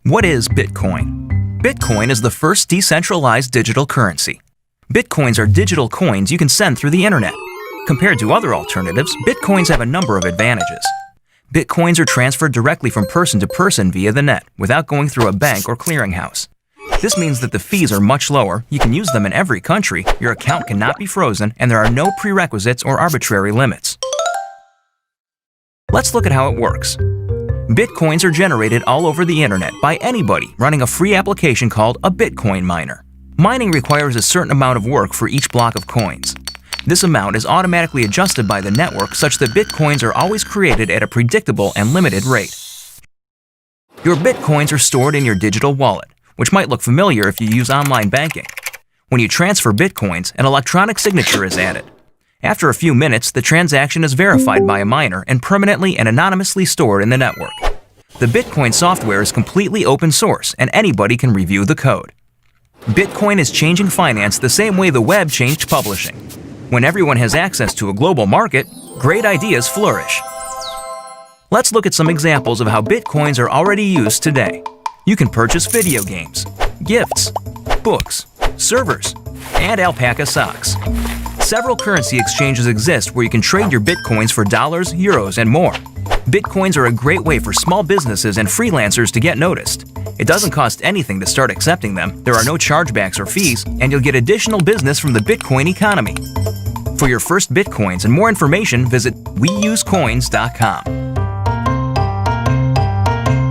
What is Bitcoin? Bitcoin is the first decentralized digital currency. Bitcoins are digital coins you can send through the internet. Compared to other alternatives, Bitcoins have a number of advantages. Bitcoins are transferred directly from person to person via the net, without going through a bank or clearinghouse. This means that the fees are much lower, you can use them in every country, your account cannot be frozen, and there are no prerequisites or arbitrary limits. Let's look at how it works. Bitcoins are generated all over the internet by anybody running a free application called a Bitcoin miner. Mining requires a certain amount of work for each block of coins. This amount is automatically adjusted by the network such that Bitcoins are always created at a predictable and limited rate. Your Bitcoins are stored in your digital wallet, which might look familiar if you use online banking. When you transfer Bitcoins, an electronic signature is added. After a few minutes, the transaction is verified by a miner and permanently and anonymously stored in the network. The Bitcoin software is completely open source and anybody can review the code. Bitcoin is changing finance the same way the web changed publishing. When everyone has access to a global market, great ideas flourish. Let's look at some examples of how Bitcoins are already used today. You can purchase video games, gifts, books, servers, and alpaca socks. Several currency exchanges exist where you can trade your Bitcoins for dollars, euros, and more. Bitcoins are a great way for small businesses and freelancers to get noticed. It doesn't cost anything to start accepting them, there are no chargebacks or fees, and you'll get additional business from the Bitcoin economy. For your first Bitcoins and more information, visit weusecoins.com.